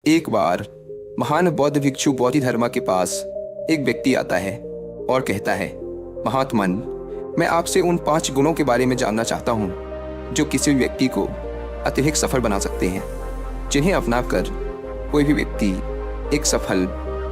एक बार महान बौद्ध भिक्षु बोधिधर्मा के पास एक व्यक्ति आता है और कहता है, महात्मन, मैं आपसे उन 5 गुणों के बारे में जानना चाहता हूँ जो किसी भी व्यक्ति को अत्यधिक सफल बना सकते हैं, जिन्हें अपनाकर कोई भी व्यक्ति एक सफल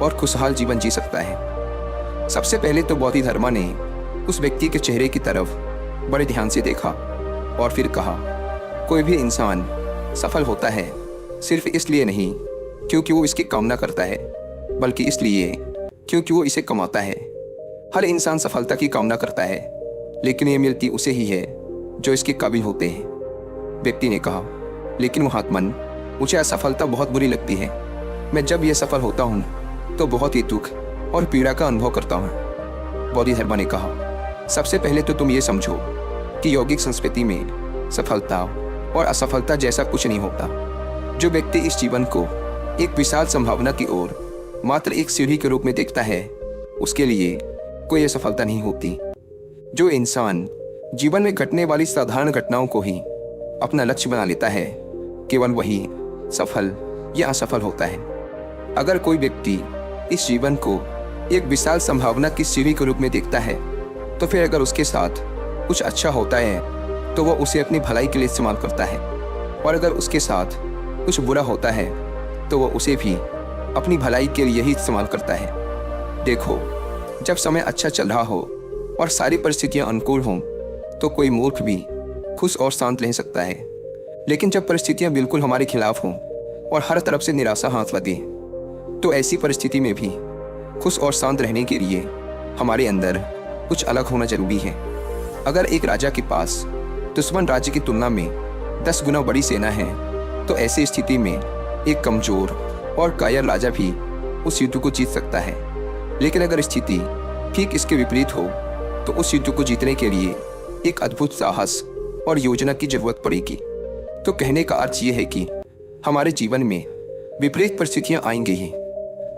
और खुशहाल जीवन जी सकता है। सबसे पहले तो बोधिधर्मा ने उस व्यक्ति के चेहरे की तरफ बड़े ध्यान से देखा और फिर कहा, कोई भी इंसान सफल होता है सिर्फ इसलिए नहीं क्योंकि वो इसकी कामना करता है, बल्कि इसलिए क्योंकि वो इसे कमाता है। हर इंसान सफलता की कामना करता है, लेकिन ये मिलती उसे ही है जो इसके काबिल होते हैं। व्यक्ति ने कहा, लेकिन महात्मन, मुझे असफलता बहुत बुरी लगती है। मैं जब यह सफल होता हूँ तो बहुत ही दुख और पीड़ा का अनुभव करता हूँ। बोधिधर्मा ने कहा, सबसे पहले तो तुम ये समझो कि यौगिक संस्कृति में सफलता और असफलता जैसा कुछ नहीं होता। जो व्यक्ति इस जीवन को एक विशाल संभावना की ओर मात्र एक सीढ़ी के रूप में देखता है, उसके लिए कोई असफलता नहीं होती। जो इंसान जीवन में घटने वाली साधारण घटनाओं को ही अपना लक्ष्य बना लेता है, केवल वही सफल या असफल होता है। अगर कोई व्यक्ति इस जीवन को एक विशाल संभावना की सीढ़ी के रूप में देखता है, तो फिर अगर उसके साथ कुछ अच्छा होता है तो वह उसे अपनी भलाई के लिए इस्तेमाल करता है, और अगर उसके साथ कुछ बुरा होता है तो वह उसे भी अपनी भलाई के लिए ही इस्तेमाल करता है। देखो, जब समय अच्छा चल रहा हो और सारी परिस्थितियां अनुकूल हों तो कोई मूर्ख भी खुश और शांत रह सकता है, लेकिन जब परिस्थितियां बिल्कुल हमारे खिलाफ हों और हर तरफ से निराशा हाथ लगे, तो ऐसी परिस्थिति में भी खुश और शांत रहने के लिए हमारे अंदर कुछ अलग होना जरूरी है। अगर एक राजा के पास दुश्मन राज्य की तुलना में 10 गुना बड़ी सेना है, तो ऐसी स्थिति में एक कमजोर और कायर राजा भी उस युद्ध को जीत सकता है। लेकिन अगर स्थिति ठीक इसके विपरीत हो, तो उस युद्ध को जीतने के लिए एक अद्भुत साहस और योजना की जरूरत पड़ेगी। तो कहने का अर्थ ये है कि हमारे जीवन में विपरीत परिस्थितियां आएंगी ही।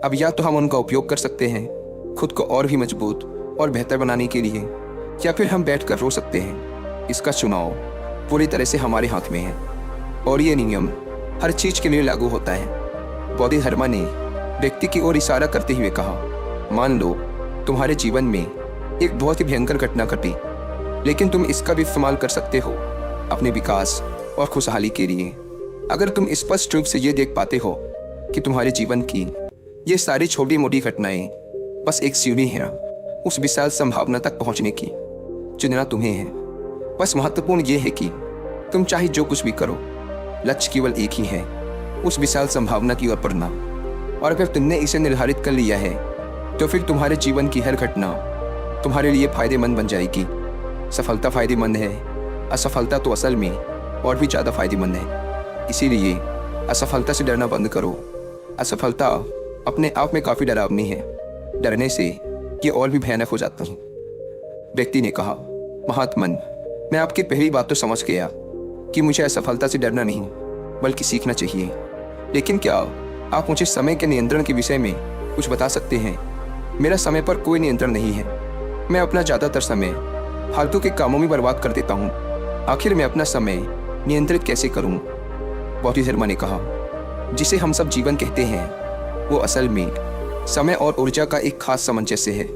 अब या तो हम उनका उपयोग कर सकते हैं खुद को और भी मजबूत और बेहतर बनाने के लिए, या फिर हम बैठकर रो सकते हैं। इसका चुनाव पूरी तरह से हमारे हाथ में है, और ये नियम हर चीज के लिए लागू होता है। बोधिधर्मा ने व्यक्ति की ओर इशारा करते हुए कहा, मान लो तुम्हारे जीवन में एक बहुत ही भयंकर घटना घटी, लेकिन तुम इसका भी इस्तेमाल कर सकते हो अपने विकास और खुशहाली के लिए। अगर तुम स्पष्ट रूप से ये देख पाते हो कि तुम्हारे जीवन की ये सारी छोटी मोटी घटनाएं बस एक सीढ़ी है उस विशाल संभावना तक पहुंचने की, चुनना तुम्हें है। बस महत्वपूर्ण ये है कि तुम चाहे जो कुछ भी करो, लक्ष्य केवल एक ही है, उस विशाल संभावना की ओर बढ़ना। और अगर तुमने इसे निर्धारित कर लिया है, तो फिर तुम्हारे जीवन की हर घटना तुम्हारे लिए फायदेमंद बन जाएगी। सफलता फायदेमंद है, असफलता तो असल में और भी ज़्यादा फायदेमंद है। इसीलिए असफलता से डरना बंद करो। असफलता अपने आप में काफ़ी डरावनी है, डरने से ये और भी भयानक हो जाता है। व्यक्ति ने कहा, महात्मन, मैं आपकी पहली बात तो समझ गया कि मुझे असफलता से डरना नहीं बल्कि सीखना चाहिए, लेकिन क्या आप मुझे समय के नियंत्रण के विषय में कुछ बता सकते हैं? मेरा समय पर कोई नियंत्रण नहीं है। मैं अपना ज़्यादातर समय फालतू के कामों में बर्बाद कर देता हूँ। आखिर मैं अपना समय नियंत्रित कैसे करूँ? बोधिधर्मा ने कहा, जिसे हम सब जीवन कहते हैं, वो असल में समय और ऊर्जा का एक खास सामंजस्य है।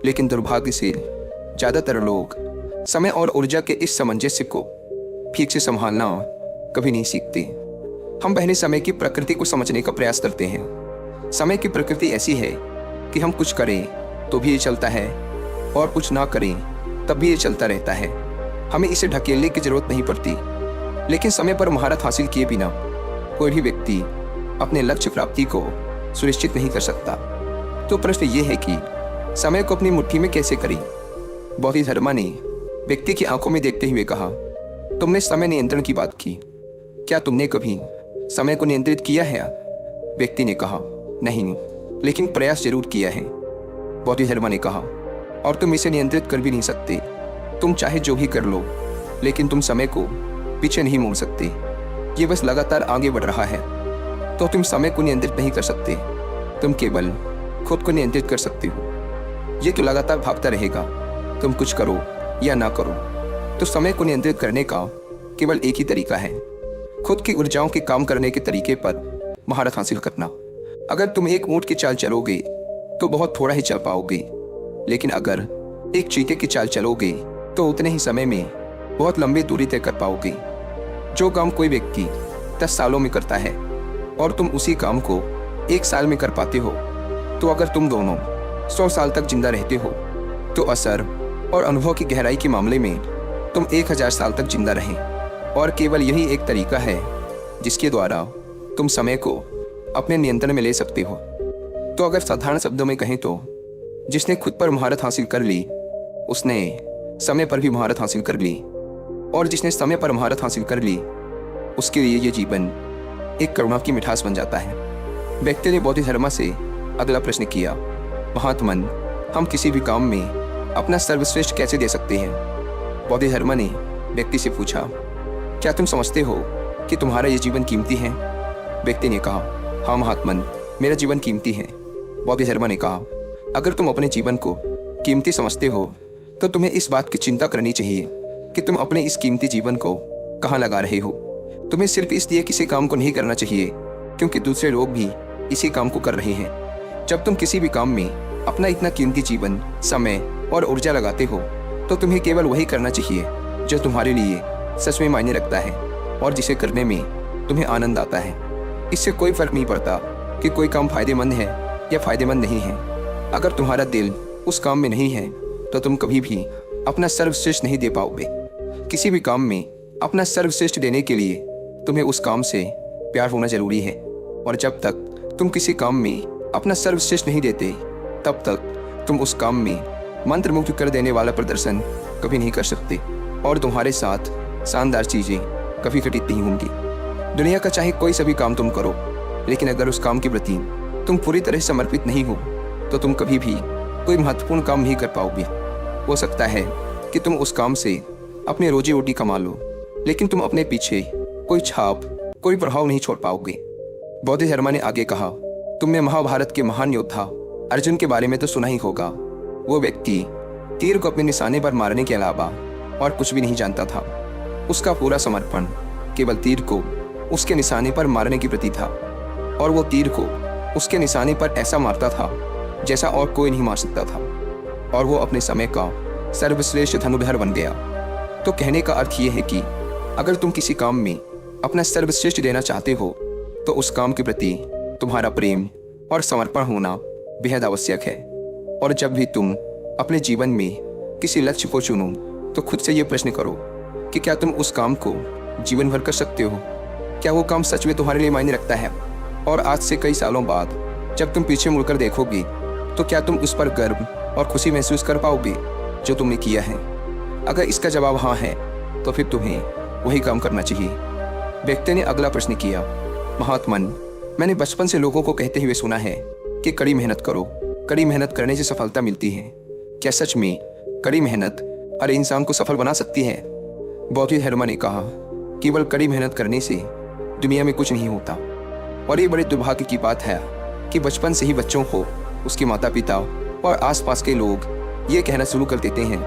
लेकिन दुर्भाग्य से ज़्यादातर लोग समय और ऊर्जा के इस सामंजस्य को ठीक से संभालना कभी नहीं सीखते। हम पहले समय की प्रकृति को समझने का प्रयास करते हैं। समय की प्रकृति ऐसी है कि हम कुछ करें तो भी ये चलता है, और कुछ ना करें तब भी ये चलता रहता है। हमें इसे ढकेलने की जरूरत नहीं पड़ती। लेकिन समय पर महारत हासिल किए बिना कोई भी व्यक्ति अपने लक्ष्य प्राप्ति को सुनिश्चित नहीं कर सकता। तो प्रश्न ये है कि समय को अपनी मुट्ठी में कैसे करें? बोधिधर्मा ने व्यक्ति की आंखों में देखते हुए कहा, तुमने समय नियंत्रण की बात की, क्या तुमने कभी समय को नियंत्रित किया है? व्यक्ति ने कहा, नहीं, लेकिन प्रयास जरूर किया है। बोधिधर्मा ने कहा, और तुम इसे नियंत्रित कर भी नहीं सकते। तुम चाहे जो भी कर लो, लेकिन तुम समय को पीछे नहीं मोड़ सकते। ये बस लगातार आगे बढ़ रहा है। तो तुम समय को नियंत्रित नहीं कर सकते, तुम केवल खुद को नियंत्रित कर सकते हो। ये तो लगातार भागता रहेगा, तुम कुछ करो या ना करो। तो समय को नियंत्रित करने का केवल एक ही तरीका है, खुद की ऊर्जाओं के काम करने के तरीके पर महारत हासिल करना। अगर तुम एक ऊंट की चाल चलोगे तो बहुत थोड़ा ही चल पाओगे, लेकिन अगर एक चीते की चाल चलोगे तो उतने ही समय में बहुत लंबी दूरी तय कर पाओगे। जो काम कोई व्यक्ति 10 सालों में करता है और तुम उसी काम को 1 साल में कर पाते हो, तो अगर तुम दोनों 100 साल तक जिंदा रहते हो तो असर और अनुभव की गहराई के मामले में तुम 1000 साल तक जिंदा रहें। और केवल यही एक तरीका है जिसके द्वारा तुम समय को अपने नियंत्रण में ले सकते हो। तो अगर साधारण शब्दों में कहें तो जिसने खुद पर महारत हासिल कर ली उसने समय पर भी महारत हासिल कर ली, और जिसने समय पर महारत हासिल कर ली उसके लिए ये जीवन एक करुणा की मिठास बन जाता है। व्यक्ति ने बोधिधर्मा से अगला प्रश्न किया, महात्मन, हम किसी भी काम में अपना सर्वश्रेष्ठ कैसे दे सकते हैं? बोधिधर्मा ने व्यक्ति से पूछा, क्या तुम समझते हो कि तुम्हारा ये जीवन कीमती है? व्यक्ति ने कहा, हाँ महात्मन, मेरा जीवन कीमती है। बोधिधर्मा ने कहा, अगर तुम अपने जीवन को कीमती समझते हो तो तुम्हें इस बात की चिंता करनी चाहिए कि तुम अपने इस कीमती जीवन को कहाँ लगा रहे हो। तुम्हें सिर्फ इसलिए किसी काम को नहीं करना चाहिए क्योंकि दूसरे लोग भी इसी काम को कर रहे हैं। जब तुम किसी भी काम में अपना इतना कीमती जीवन, समय और ऊर्जा लगाते हो तो तुम्हें केवल वही करना चाहिए जो तुम्हारे लिए सच में मायने रखता है और जिसे करने में तुम्हें आनंद आता है। इससे कोई फर्क नहीं पड़ता कि कोई काम फायदेमंद है या फायदेमंद नहीं है। अगर तुम्हारा दिल उस काम में नहीं है तो तुम कभी भी अपना सर्वश्रेष्ठ नहीं दे पाओगे। किसी भी काम में अपना सर्वश्रेष्ठ देने के लिए तुम्हें उस काम से प्यार होना जरूरी है, और जब तक तुम किसी काम में अपना सर्वश्रेष्ठ नहीं देते तब तक तुम उस काम में मंत्रमुग्ध कर देने वाला प्रदर्शन कभी नहीं कर सकते, और तुम्हारे साथ शानदार चीजें कभी घटित नहीं होंगी। दुनिया का चाहे कोई सा भी काम तुम करो, लेकिन अगर उस काम के प्रति तुम पूरी तरह समर्पित नहीं हो तो तुम कभी भी कोई महत्वपूर्ण काम नहीं कर पाओगे। हो सकता है कि तुम उस काम से अपनी रोजी रोटी कमा लो, लेकिन तुम अपने पीछे कोई छाप, कोई प्रभाव नहीं छोड़ पाओगे। बोधिधर्मा ने आगे कहा, तुमने महाभारत के महान योद्धा अर्जुन के बारे में तो सुना ही होगा। वो व्यक्ति तीर को अपने निशाने पर मारने के अलावा और कुछ भी नहीं जानता था। उसका पूरा समर्पण केवल तीर को उसके निशाने पर मारने के प्रति था, और वो तीर को उसके निशाने पर ऐसा मारता था जैसा और कोई नहीं मार सकता था, और वो अपने समय का सर्वश्रेष्ठ धनुर्धर बन गया। तो कहने का अर्थ ये है कि अगर तुम किसी काम में अपना सर्वश्रेष्ठ देना चाहते हो तो उस काम के प्रति तुम्हारा प्रेम और समर्पण होना बेहद आवश्यक है। और जब भी तुम अपने जीवन में किसी लक्ष्य को चुनो तो खुद से ये प्रश्न करो कि क्या तुम उस काम को जीवन भर कर सकते हो? क्या वो काम सच में तुम्हारे लिए मायने रखता है? और आज से कई सालों बाद जब तुम पीछे मुड़कर देखोगे तो क्या तुम उस पर गर्व और खुशी महसूस कर पाओगे जो तुमने किया है? अगर इसका जवाब हाँ है तो फिर तुम्हें वही काम करना चाहिए। व्यक्ति ने अगला प्रश्न किया, महात्मन, मैंने बचपन से लोगों को कहते हुए सुना है कि कड़ी मेहनत करो, कड़ी मेहनत करने से सफलता मिलती है। क्या सच में कड़ी मेहनत हर इंसान को सफल बना सकती है? बोधिधर्मा ने कहा, केवल कड़ी मेहनत करने से दुनिया में कुछ नहीं होता। और ये बड़े दुर्भाग्य की बात है कि बचपन से ही बच्चों को उसके माता पिता और आसपास के लोग ये कहना शुरू कर देते हैं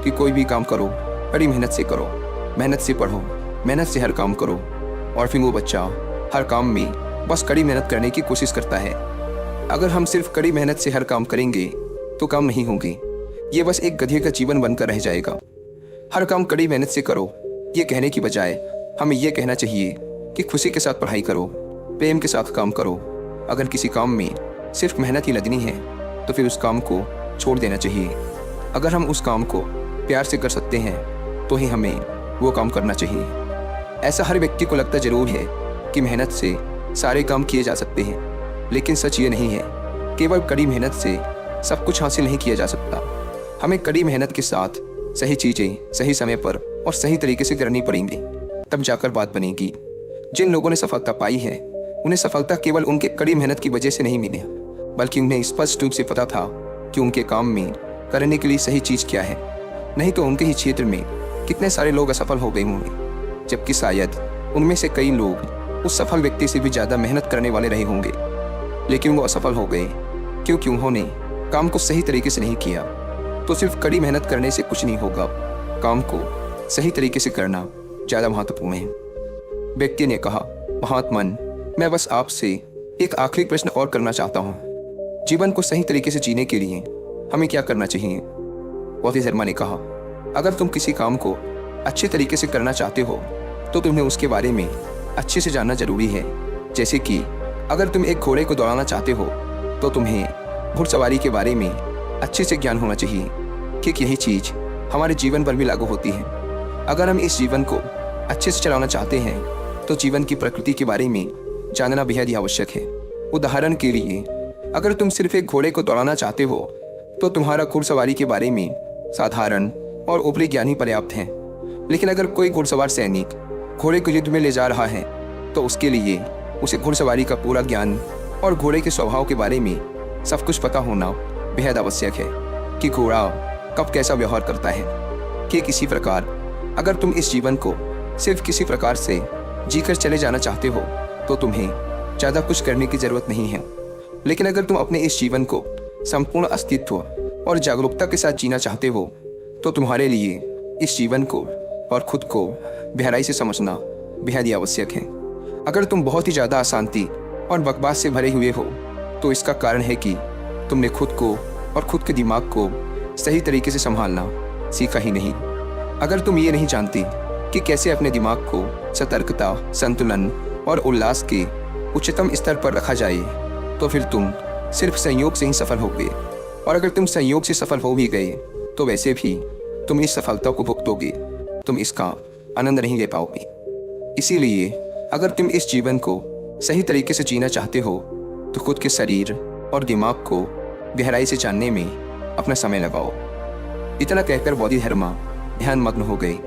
कि कोई भी काम करो, कड़ी मेहनत से करो, मेहनत से पढ़ो, मेहनत से हर काम करो। और फिर वो बच्चा हर काम में बस कड़ी मेहनत करने की कोशिश करता है। अगर हम सिर्फ कड़ी मेहनत से हर काम करेंगे तो काम नहीं होंगे, ये बस एक गधे का जीवन बनकर रह जाएगा। हर काम कड़ी मेहनत से करो ये कहने की बजाय हमें ये कहना चाहिए कि खुशी के साथ पढ़ाई करो, प्रेम के साथ काम करो। अगर किसी काम में सिर्फ मेहनत ही लगनी है तो फिर उस काम को छोड़ देना चाहिए। अगर हम उस काम को प्यार से कर सकते हैं तो ही हमें वो काम करना चाहिए। ऐसा हर व्यक्ति को लगता जरूर है कि मेहनत से सारे काम किए जा सकते हैं, लेकिन सच ये नहीं है। केवल कड़ी मेहनत से सब कुछ हासिल नहीं किया जा सकता। हमें कड़ी मेहनत के साथ सही चीज़ें सही समय पर और सही तरीके से करनी पड़ेंगी, तब जाकर बात बनेगी। जिन लोगों ने सफलता पाई है उन्हें सफलता केवल उनके कड़ी मेहनत की वजह से नहीं मिली, बल्कि उन्हें स्पष्ट रूप से पता था कि उनके काम में करने के लिए सही चीज़ क्या है। नहीं तो उनके ही क्षेत्र में कितने सारे लोग असफल हो गए होंगे, जबकि शायद उनमें से कई लोग उस सफल व्यक्ति से भी ज़्यादा मेहनत करने वाले रहे होंगे, लेकिन वो असफल हो गए क्योंकि उन्होंने काम को सही तरीके से नहीं किया। तो सिर्फ कड़ी मेहनत करने से कुछ नहीं होगा, काम को सही तरीके से करना ज़्यादा महत्वपूर्ण है। व्यक्ति ने कहा, महात्मन, मैं बस आपसे एक आखिरी प्रश्न और करना चाहता हूँ। जीवन को सही तरीके से जीने के लिए हमें क्या करना चाहिए? बौद्ध धर्म ने कहा, अगर तुम किसी काम को अच्छे तरीके से करना चाहते हो तो तुम्हें उसके बारे में अच्छे से जानना जरूरी है। जैसे कि अगर तुम एक घोड़े को दौड़ाना चाहते हो तो तुम्हें घुड़सवारी के बारे में अच्छे से ज्ञान होना चाहिए। ठीक यही चीज़ हमारे जीवन पर भी लागू होती है। अगर हम इस जीवन को अच्छे से चलाना चाहते हैं तो जीवन की प्रकृति के बारे में जानना बेहद ही आवश्यक है। उदाहरण के लिए, अगर तुम सिर्फ एक घोड़े को दौड़ाना चाहते हो तो तुम्हारा घुड़सवारी के बारे में साधारण और ऊपरी ज्ञान ही पर्याप्त है। लेकिन अगर कोई घुड़सवार सैनिक घोड़े को युद्ध में ले जा रहा है तो उसके लिए उसे घुड़सवारी का पूरा ज्ञान और घोड़े के स्वभाव के बारे में सब कुछ पता होना बेहद आवश्यक है कि घोड़ा कब कैसा व्यवहार करता है। कि किसी प्रकार अगर तुम इस जीवन को सिर्फ किसी प्रकार से जीकर चले जाना चाहते हो तो तुम्हें ज़्यादा कुछ करने की ज़रूरत नहीं है। लेकिन अगर तुम अपने इस जीवन को संपूर्ण अस्तित्व और जागरूकता के साथ जीना चाहते हो तो तुम्हारे लिए इस जीवन को और खुद को गहराई से समझना बेहद ही आवश्यक है। अगर तुम बहुत ही ज़्यादा अशांति और बकवास से भरे हुए हो तो इसका कारण है कि तुमने खुद को और खुद के दिमाग को सही तरीके से संभालना सीखा ही नहीं। अगर तुम ये नहीं जानती कि कैसे अपने दिमाग को सतर्कता, संतुलन और उल्लास के उच्चतम स्तर पर रखा जाए तो फिर तुम सिर्फ संयोग से ही सफल होगे। और अगर तुम संयोग से सफल हो भी गए तो वैसे भी तुम इस सफलता को भुगतोगे, तुम इसका आनंद नहीं ले पाओगे। इसीलिए अगर तुम इस जीवन को सही तरीके से जीना चाहते हो तो खुद के शरीर और दिमाग को गहराई से जानने में अपना समय लगाओ। इतना कहकर बौद्ध धर्मा ध्यान मग्न हो गए।